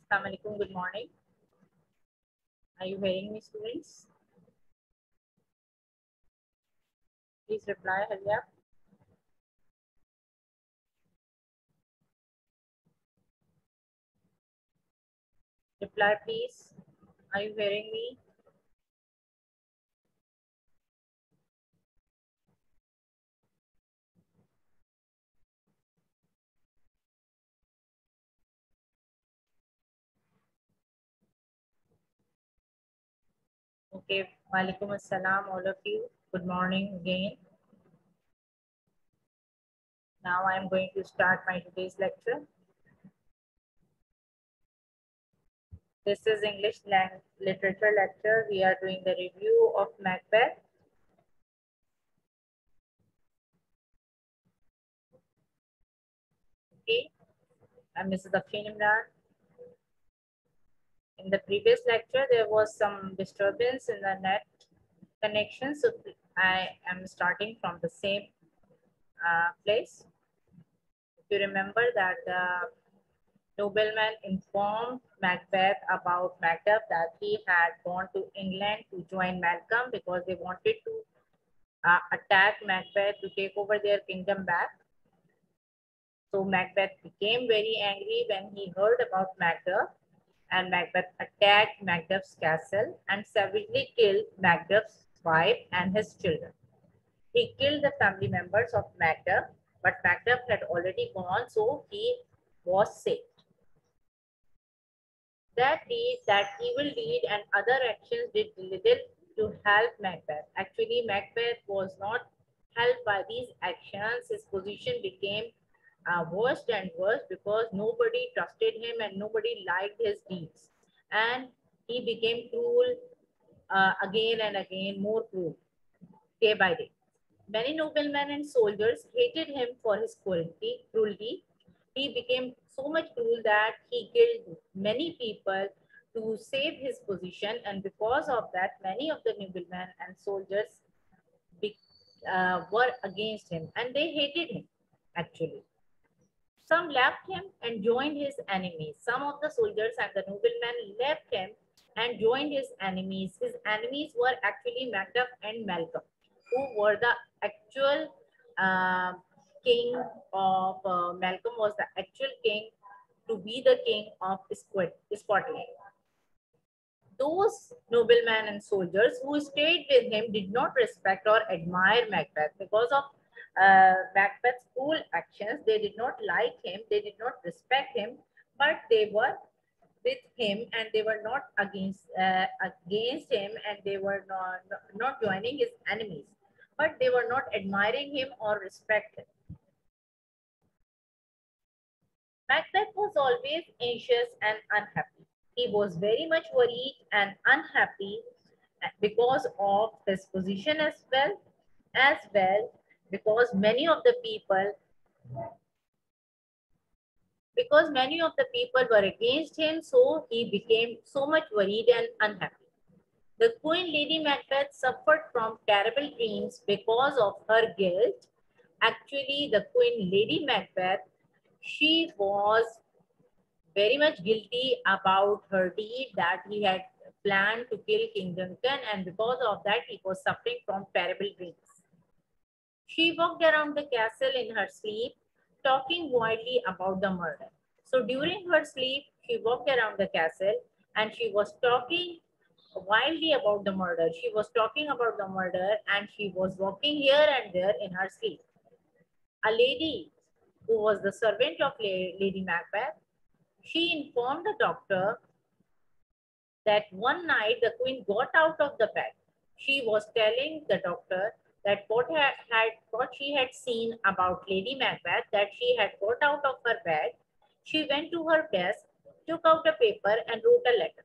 Assalamu alaikum, good morning. Are you hearing me, students? Please reply, hurry up. Reply, please. Are you hearing me? Okay, walaikum assalam, all of you. Good morning again. Now I am going to start my today's lecture. This is English literature lecture. We are doing the review of Macbeth. Okay, I'm Mrs. Afshin Imran. In the previous lecture, there was some disturbance in the net connection, so I am starting from the same place. If you remember that the nobleman informed Macbeth about Macduff that he had gone to England to join Malcolm because they wanted to attack Macbeth to take over their kingdom back. So Macbeth became very angry when he heard about Macduff, and Macbeth attacked Macduff's castle and savagely killed Macduff's wife and his children. He killed the family members of Macduff, but Macduff had already gone, so he was saved. That evil deed and other actions did little to help Macbeth. Actually, Macbeth was not helped by these actions. His position became worse and worse because nobody trusted him and nobody liked his deeds. And he became cruel again and again, more cruel, day by day. Many noblemen and soldiers hated him for his cruelty. He became so much cruel that he killed many people to save his position, and because of that, many of the noblemen and soldiers were against him and they hated him actually. Some left him and joined his enemies. Some of the soldiers and the noblemen left him and joined his enemies. His enemies were actually Macduff and Malcolm, who were the actual king of Malcolm was the actual king to be the king of Scotland. Those noblemen and soldiers who stayed with him did not respect or admire Macbeth because of Macbeth's cruel actions. They did not like him, they did not respect him, but they were with him and they were not against him, and they were not joining his enemies, but they were not admiring him or respect him. Macbeth was always anxious and unhappy. He was very much worried and unhappy because of his position as well because many of the people were against him, so he became so much worried and unhappy. The Queen Lady Macbeth suffered from terrible dreams because of her guilt. Actually, the Queen Lady Macbeth, she was very much guilty about her deed that he had planned to kill King Duncan, and because of that, he was suffering from terrible dreams. She walked around the castle in her sleep, talking wildly about the murder. So during her sleep, she walked around the castle and she was talking wildly about the murder. She was talking about the murder and she was walking here and there in her sleep. A lady who was the servant of Lady Macbeth, she informed the doctor that one night the queen got out of the bed. She was telling the doctor that what she had seen about Lady Macbeth, that she had got out of her bed. She went to her desk, took out a paper and wrote a letter.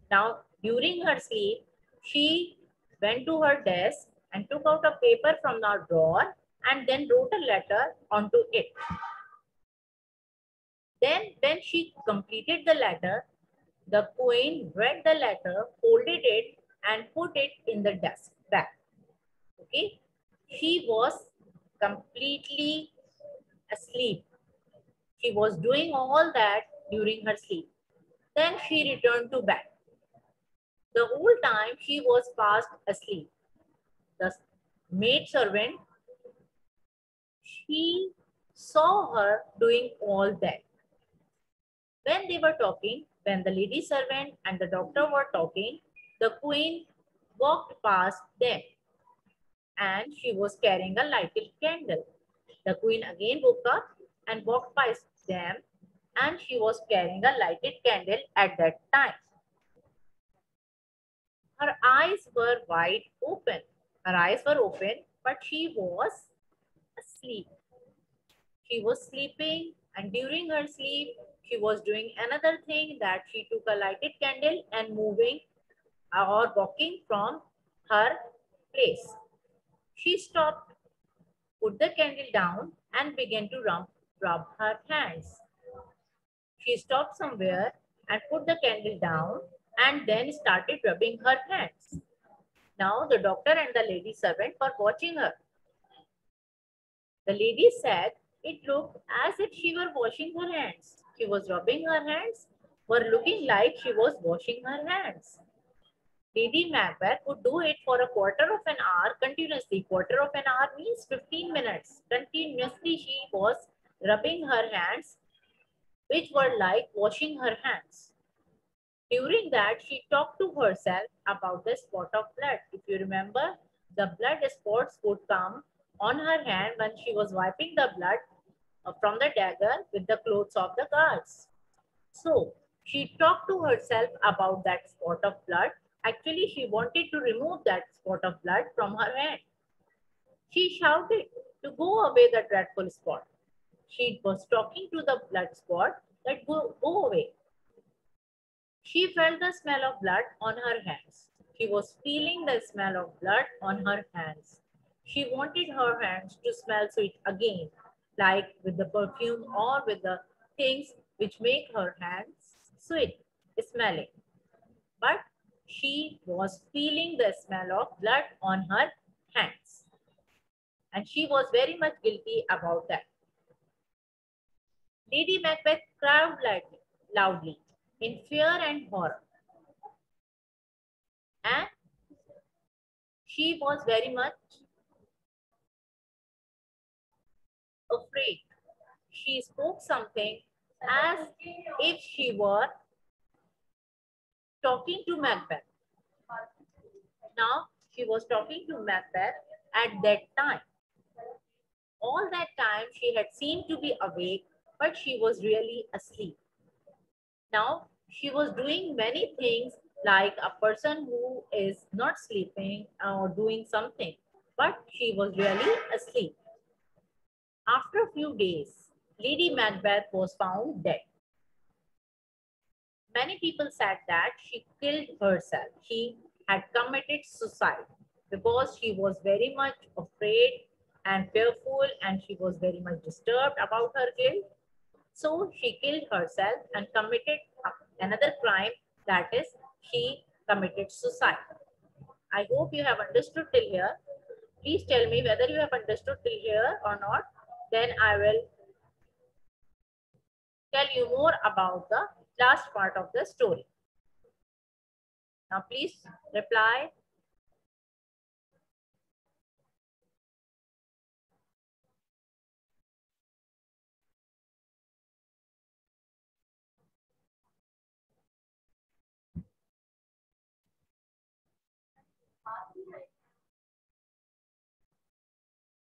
Now, during her sleep, she went to her desk and took out a paper from the drawer and then wrote a letter onto it. Then when she completed the letter, the queen read the letter, folded it, and put it in the desk back. Okay, she was completely asleep. She was doing all that during her sleep. Then she returned to bed. The whole time she was fast asleep. The maid servant, she saw her doing all that. When they were talking, when the lady servant and the doctor were talking, the queen walked past them and she was carrying a lighted candle. The queen again woke up and walked past them and she was carrying a lighted candle at that time. Her eyes were wide open. Her eyes were open, but she was asleep. She was sleeping, and during her sleep, she was doing another thing, that she took a lighted candle and moving or walking from her place. She stopped, put the candle down, and began to rub her hands. She stopped somewhere and put the candle down and then started rubbing her hands. Now the doctor and the lady servant were watching her. The lady said it looked as if she were washing her hands. She was rubbing her hands, were looking like she was washing her hands. Lady Macbeth would do it for a quarter of an hour continuously. Quarter of an hour means 15 minutes. Continuously she was rubbing her hands, which were like washing her hands. During that, she talked to herself about the spot of blood. If you remember, the blood spots would come on her hand when she was wiping the blood from the dagger with the clothes of the guards. So, she talked to herself about that spot of blood. Actually, she wanted to remove that spot of blood from her hand. She shouted to go away the dreadful spot. She was talking to the blood spot that go away. She felt the smell of blood on her hands. She was feeling the smell of blood on her hands. She wanted her hands to smell sweet again, like with the perfume or with the things which make her hands sweet smelling. But she was feeling the smell of blood on her hands. And she was very much guilty about that. Lady Macbeth cried loudly in fear and horror. And she was very much afraid. She spoke something as if she were talking to Macbeth. Now, she was talking to Macbeth at that time. All that time, she had seemed to be awake, but she was really asleep. Now, she was doing many things like a person who is not sleeping or doing something, but she was really asleep. After a few days, Lady Macbeth was found dead. Many people said that she killed herself. She had committed suicide because she was very much afraid and fearful and she was very much disturbed about her guilt. So she killed herself and committed another crime, that is, she committed suicide. I hope you have understood till here. Please tell me whether you have understood till here or not. Then I will tell you more about the last part of the story. Now please reply.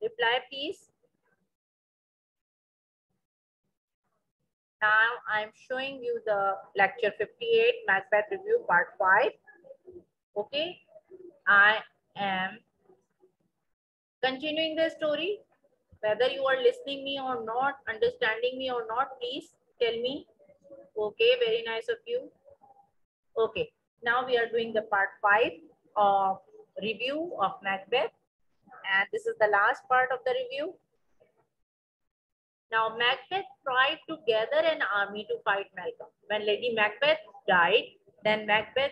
Reply please. Now I'm showing you the lecture 58, Macbeth Review Part 5. Okay, I am continuing the story. Whether you are listening me or not, understanding me or not, please tell me. Okay, very nice of you. Okay, now we are doing the part 5 of review of Macbeth. And this is the last part of the review. Now, Macbeth tried to gather an army to fight Malcolm. When Lady Macbeth died, then Macbeth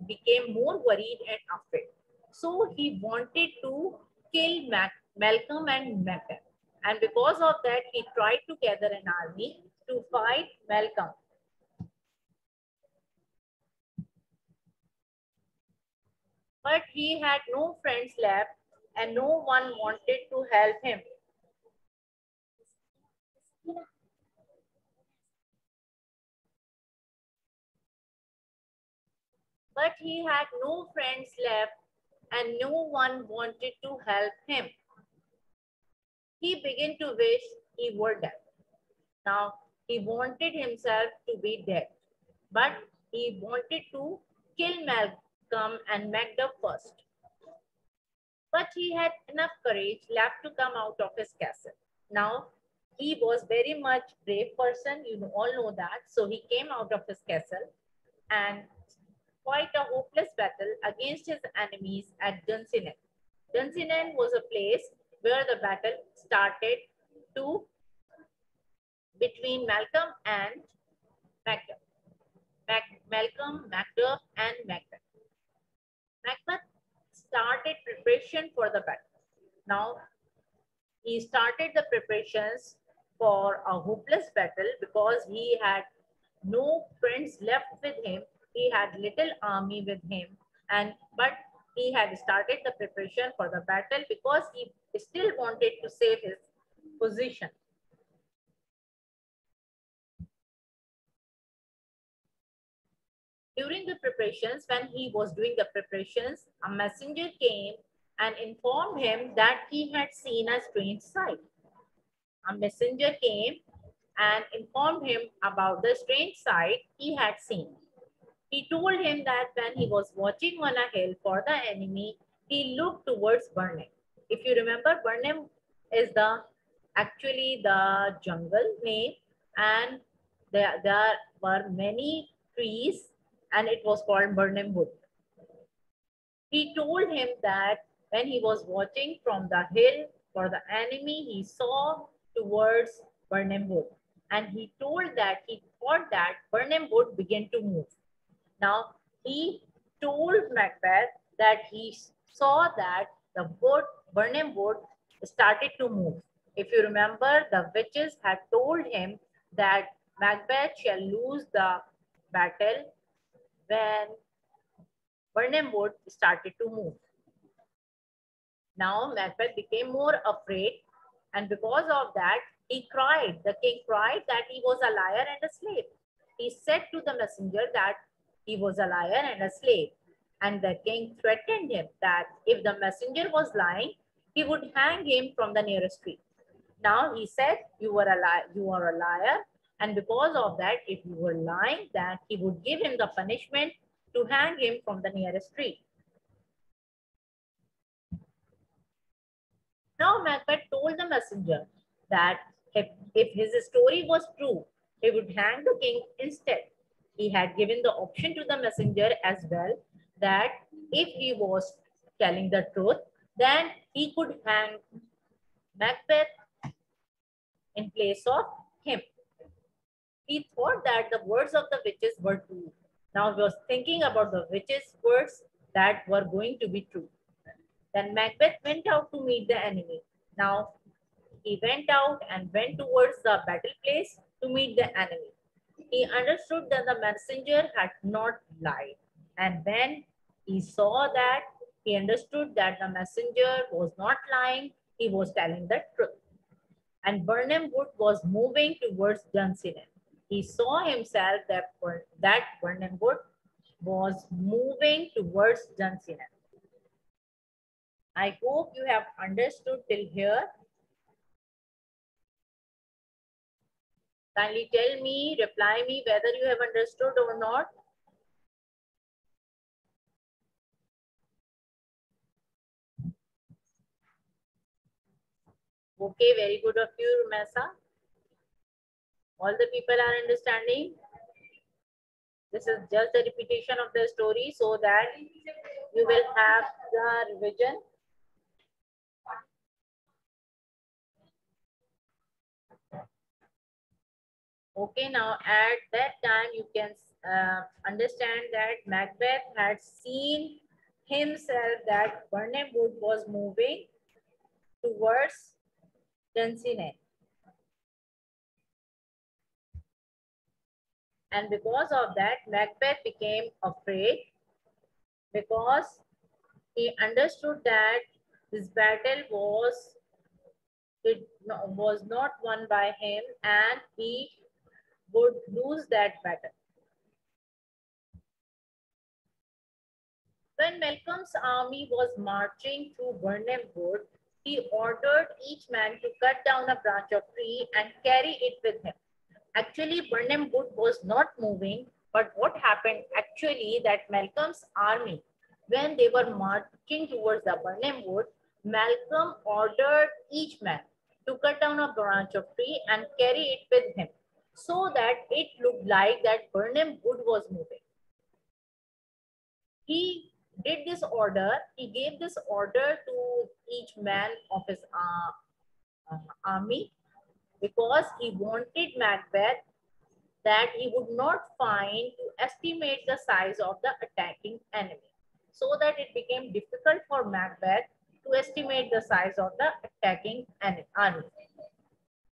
became more worried and afraid. So he wanted to kill Malcolm and Macbeth. And because of that, he tried to gather an army to fight Malcolm. But he had no friends left and no one wanted to help him. But he had no friends left and no one wanted to help him. He began to wish he were dead. Now, he wanted himself to be dead, but he wanted to kill Malcolm and Macduff first. But he had enough courage left to come out of his castle. Now, he was very much brave person, you all know that. So he came out of his castle and quite a hopeless battle against his enemies at Dunsinane. Dunsinane was a place where the battle started to between Malcolm and Macduff. Malcolm, Macduff, and Macbeth. Macbeth started preparation for the battle. Now, he started the preparations for a hopeless battle because he had no friends left with him. He had little army with him, but he had started the preparation for the battle because he still wanted to save his position. During the preparations, when he was doing the preparations, a messenger came and informed him that he had seen a strange sight. A messenger came and informed him about the strange sight he had seen. He told him that when he was watching on a hill for the enemy, he looked towards Burnham. If you remember, Burnham is actually the jungle name, and there were many trees, and it was called Burnham Wood. He told him that when he was watching from the hill for the enemy, he saw towards Burnham Wood. And he told that he thought that Burnham Wood began to move. Now, he told Macbeth that he saw that the wood, Burnham Wood, started to move. If you remember, the witches had told him that Macbeth shall lose the battle when Burnham Wood started to move. Now Macbeth became more afraid, and because of that, he cried. The king cried that he was a liar and a slave. He said to the messenger that he was a liar and a slave. And the king threatened him that if the messenger was lying, he would hang him from the nearest tree. Now he said, you are a liar. And because of that, if you were lying, that he would give him the punishment to hang him from the nearest tree. Now Macbeth told the messenger that if his story was true, he would hang the king instead. He had given the option to the messenger as well that if he was telling the truth, then he could hang Macbeth in place of him. He thought that the words of the witches were true. Now he was thinking about the witches' words that were going to be true. Then Macbeth went out to meet the enemy. Now he went out and went towards the battle place to meet the enemy. He understood that the messenger had not lied. And when he saw that, he understood that the messenger was not lying, he was telling the truth. And Burnham Wood was moving towards Dunsinane. He saw himself that Burnham Wood was moving towards Dunsinane. I hope you have understood till here. Kindly tell me, reply me whether you have understood or not. Okay, very good of you, Rumesa. All the people are understanding. This is just a repetition of the story so that you will have the revision. Okay, now at that time you can understand that Macbeth had seen himself that Burnham Wood was moving towards Dunsinane. And because of that, Macbeth became afraid because He understood that this battle was not won by him and he would lose that battle. When Malcolm's army was marching through Burnham Wood, he ordered each man to cut down a branch of tree and carry it with him. Actually, Burnham Wood was not moving, but what happened actually that Malcolm's army, when they were marching towards the Burnham Wood, Malcolm ordered each man to cut down a branch of tree and carry it with him so that it looked like that Burnham Wood was moving. He did this order, he gave this order to each man of his army because he wanted Macbeth that he would not find to estimate the size of the attacking enemy, so that it became difficult for Macbeth to estimate the size of the attacking army.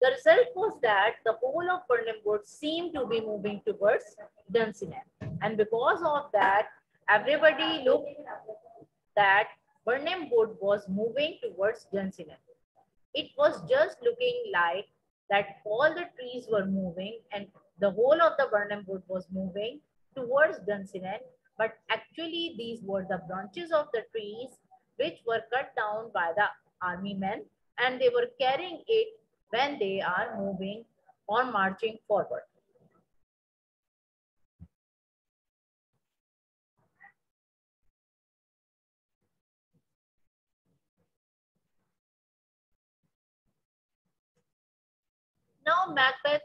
The result was that the whole of Burnham Wood seemed to be moving towards Dunsinane. And because of that, everybody looked that Burnham Wood was moving towards Dunsinane. It was just looking like that all the trees were moving and the whole of the Burnham Wood was moving towards Dunsinane. But actually, these were the branches of the trees which were cut down by the army men and they were carrying it when they are moving or marching forward. Now Macbeth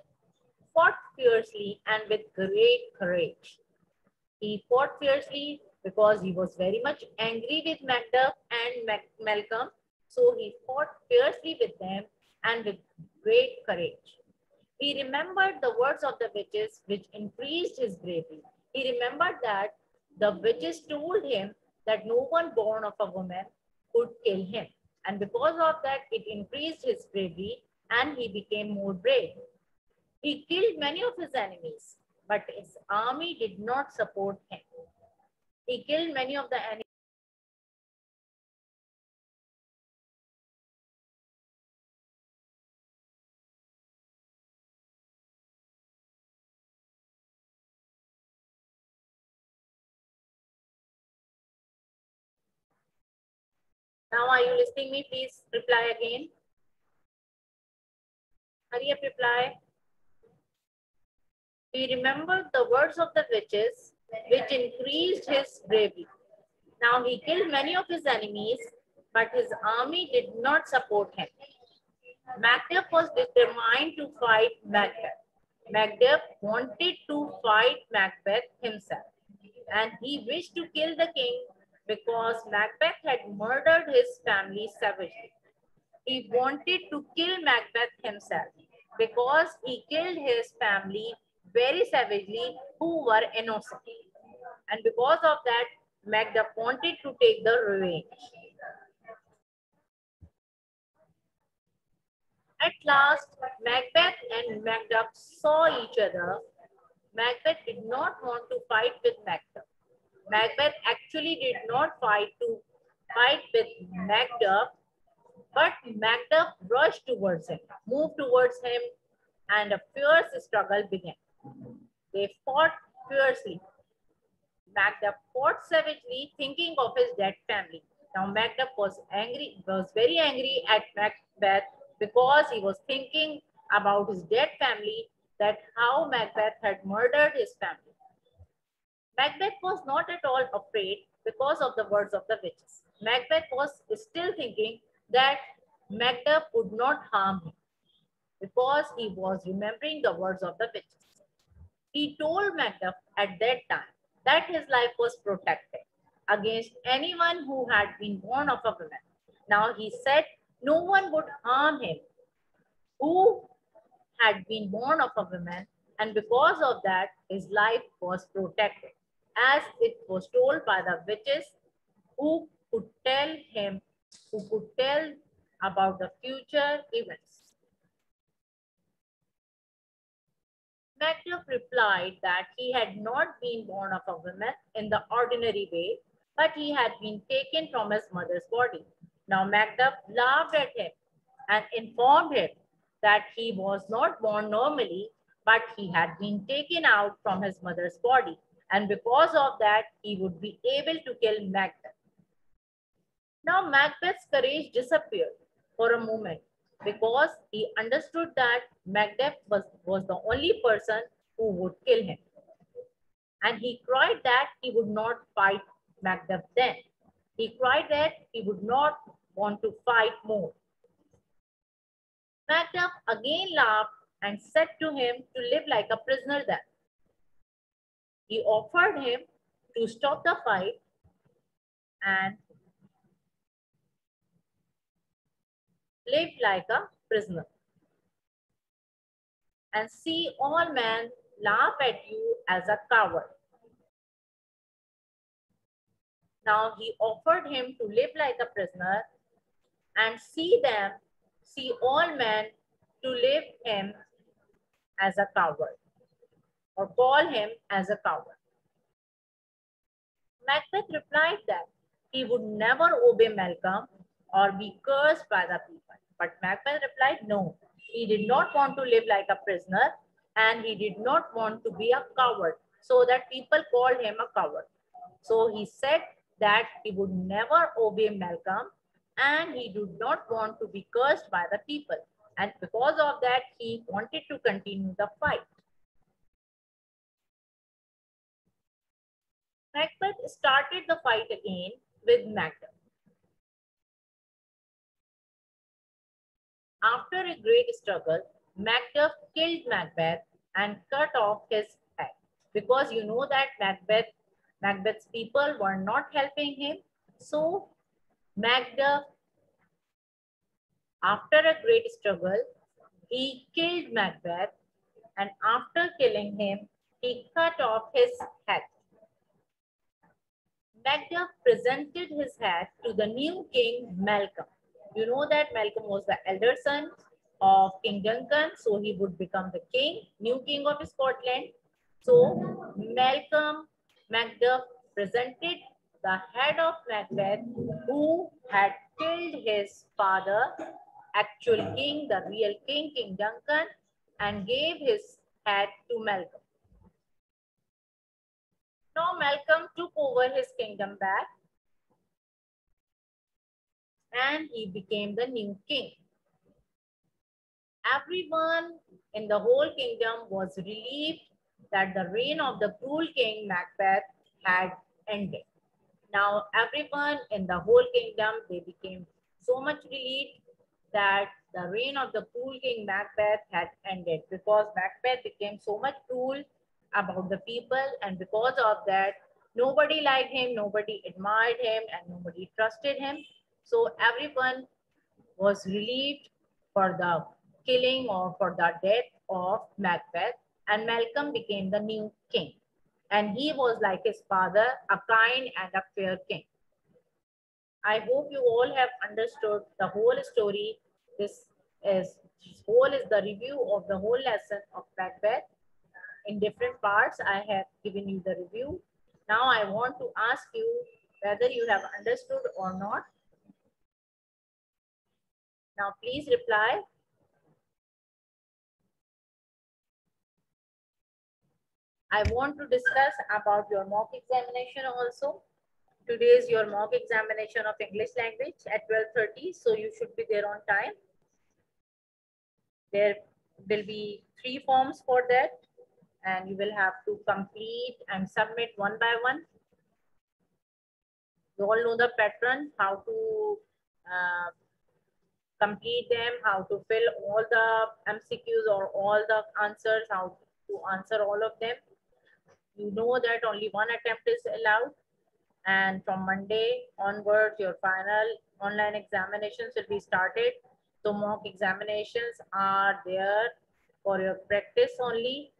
fought fiercely and with great courage. He fought fiercely because he was very much angry with Macduff and Malcolm. So he fought fiercely with them and with great courage. He remembered the words of the witches, which increased his bravery. He remembered that the witches told him that no one born of a woman could kill him. And because of that, it increased his bravery and he became more brave. He killed many of his enemies, but his army did not support him. He killed many of the enemies. Now, are you listening me? Please reply again. Hurry up, reply. He remembered the words of the witches, which increased his bravery. Now, he killed many of his enemies, but his army did not support him. Macduff was determined to fight Macbeth. Macduff wanted to fight Macbeth himself, and he wished to kill the king because Macbeth had murdered his family savagely. He wanted to kill Macbeth himself because he killed his family very savagely who were innocent. And because of that, Macduff wanted to take the revenge. At last, Macbeth and Macduff saw each other. Macbeth did not want to fight with Macduff. Macbeth actually did not fight with Macduff, but Macduff rushed towards him, moved towards him, and a fierce struggle began. They fought fiercely. Macduff fought savagely, thinking of his dead family. Now Macduff was very angry at Macbeth because he was thinking about his dead family, that how Macbeth had murdered his family. Macbeth was not at all afraid because of the words of the witches. Macbeth was still thinking that Macduff would not harm him because he was remembering the words of the witches. He told Macduff at that time that his life was protected against anyone who had been born of a woman. Now he said no one would harm him who had been born of a woman, and because of that, his life was protected, as it was told by the witches who could tell about the future events. Macduff replied that he had not been born of a woman in the ordinary way, but he had been taken from his mother's body. Now Macduff laughed at him and informed him that he was not born normally, but he had been taken out from his mother's body, and because of that, he would be able to kill Macbeth. Now Macbeth's courage disappeared for a moment because he understood that Macbeth was the only person who would kill him. And he cried that he would not fight Macbeth then. He cried that he would not want to fight more. Macduff again laughed and said to him to live like a prisoner then. He offered him to stop the fight and live like a prisoner. And see all men laugh at you as a coward. Now he offered him to live like a prisoner and see all men to live him as a coward or call him as a coward. Macbeth replied that he would never obey Malcolm or be cursed by the people. But Macbeth replied no, he did not want to live like a prisoner and he did not want to be a coward, so that people called him a coward. So he said that he would never obey Malcolm and he did not want to be cursed by the people. And because of that, he wanted to continue the fight. Macbeth started the fight again with Macduff. After a great struggle, Macduff killed Macbeth and cut off his head. Because you know that Macbeth's people were not helping him. So Macduff, after a great struggle, he killed Macbeth, and after killing him, he cut off his head. Macduff presented his head to the new king Malcolm. You know that Malcolm was the elder son of King Duncan, so he would become the king, new king of Scotland. So Macduff presented the head of Macbeth, who had killed his father, actual king, the real king, King Duncan, and gave his head to Malcolm. Now Malcolm took over his kingdom back and he became the new king. Everyone in the whole kingdom was relieved that the reign of the cruel king Macbeth had ended. Now everyone in the whole kingdom, they became so much relieved that the reign of the cruel king Macbeth had ended, because Macbeth became so much cruel about the people, and because of that, nobody liked him, nobody admired him, and nobody trusted him. So everyone was relieved for the killing or for the death of Macbeth, and Malcolm became the new king. And he was like his father, a kind and a fair king. I hope you all have understood the whole story. This whole is the review of the whole lesson of Macbeth. In different parts, I have given you the review. Now I want to ask you whether you have understood or not. Now please reply. I want to discuss about your mock examination also. Today is your mock examination of English language at 12:30, so you should be there on time. There will be 3 forms for that, and you will have to complete and submit one by one. You all know the pattern, how to complete them, how to fill all the MCQs or all the answers, how to answer all of them. You know that only one attempt is allowed. And from Monday onwards, your final online examinations will be started. So mock examinations are there for your practice only.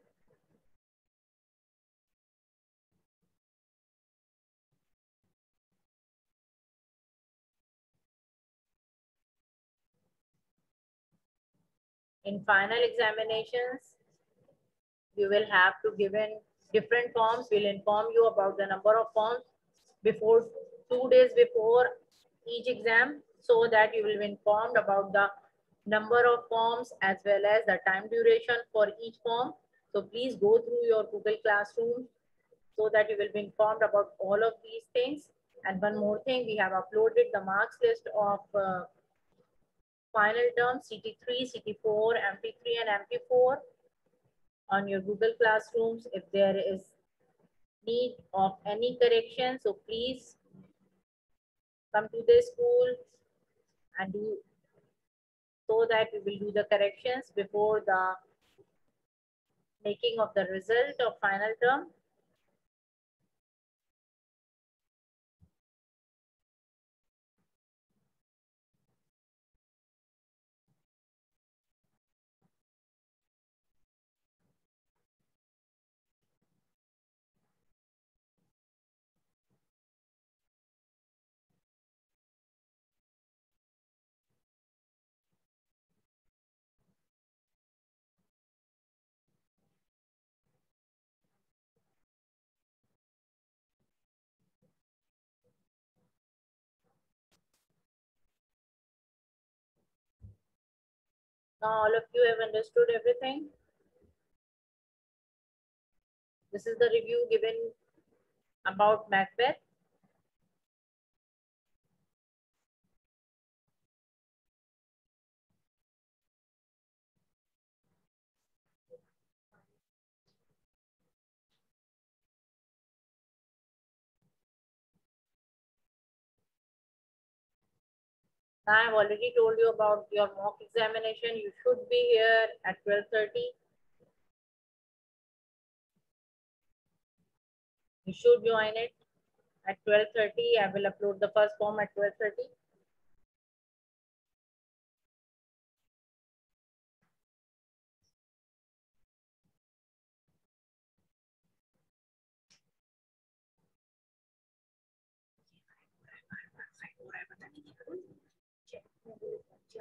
In final examinations, you will have to give in different forms. We'll inform you about the number of forms before 2 days before each exam, so that you will be informed about the number of forms as well as the time duration for each form. So please go through your Google Classroom so that you will be informed about all of these things. And one more thing, we have uploaded the marks list of final term CT3, CT4, MP3 and MP4 on your Google Classrooms. If there is need of any correction, so please come to the school and do, so that we will do the corrections before the making of the result of final term. Now all of you have understood everything. This is the review given about Macbeth. I have already told you about your mock examination. You should be here at 12:30. You should join it at 12:30. I will upload the first form at 12:30.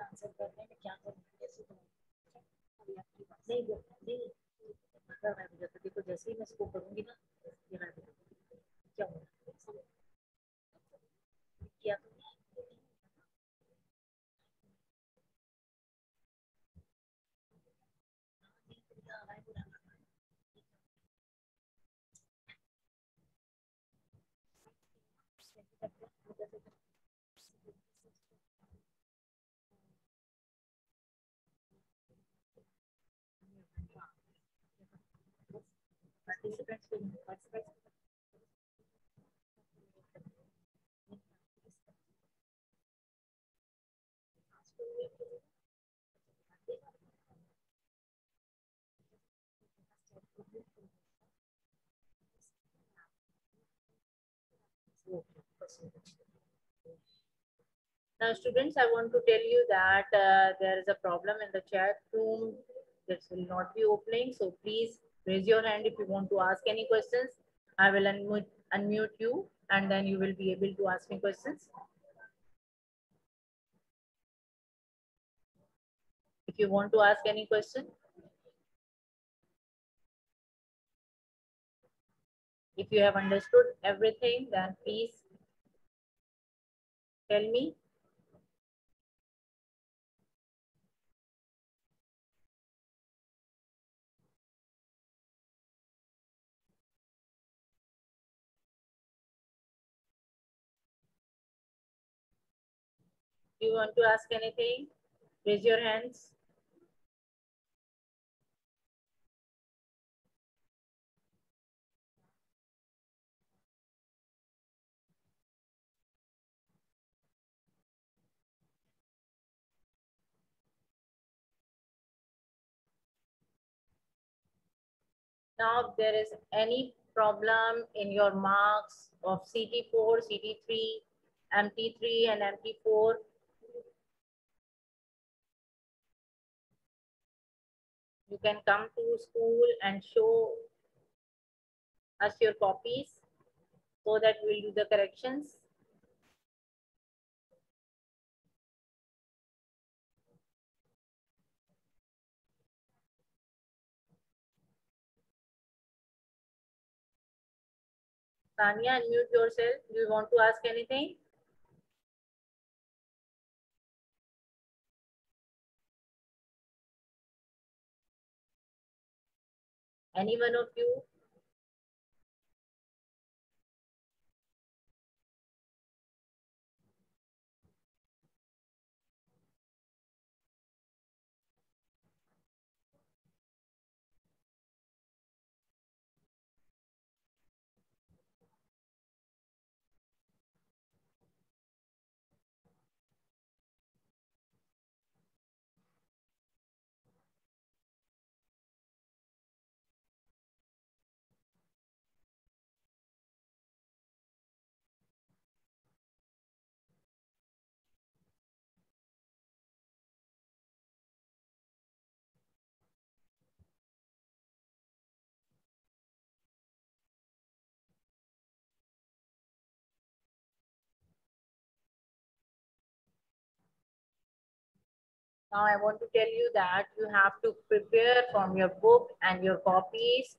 Answer करने में क्या नहीं देखो जैसे ही मैं इसको करूंगी ना क्या होगा किया participants Now, students, I want to tell you that there is a problem in the chat room. This will not be opening. So please raise your hand if you want to ask any questions. I will unmute you and then you will be able to ask me questions. If you want to ask any question. If you have understood everything, then please tell me. If you want to ask anything, raise your hands. Now, if there is any problem in your marks of CT4, CT3, MT3 and MT4, you can come to school and show us your copies so that we'll do the corrections. Tanya, unmute yourself. Do you want to ask anything? Any one of you? Now I want to tell you that you have to prepare from your book and your copies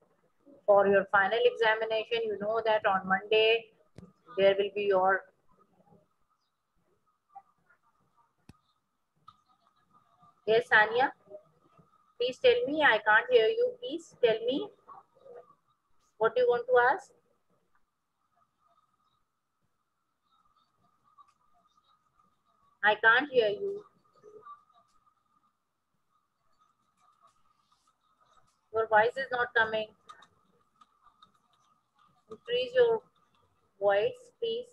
for your final examination. You know that on Monday there will be your... Yes, Sania, please tell me. I can't hear you. Please tell me what you want to ask. I can't hear you. Your voice is not coming. Increase your voice, please.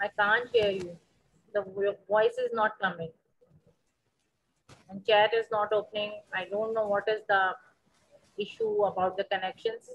I can't hear you. Your voice is not coming. And chat is not opening. I don't know what is the issue about the connections.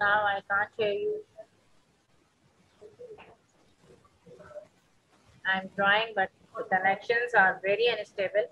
Now I can't hear you. I'm trying, but the connections are very unstable.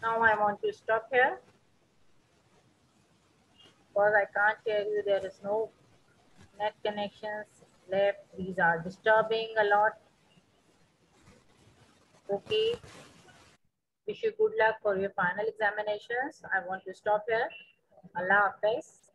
Now I want to stop here because I can't hear you. There is no net connections left. These are disturbing a lot. Okay. Wish you good luck for your final examinations. I want to stop here. Allah Hafiz.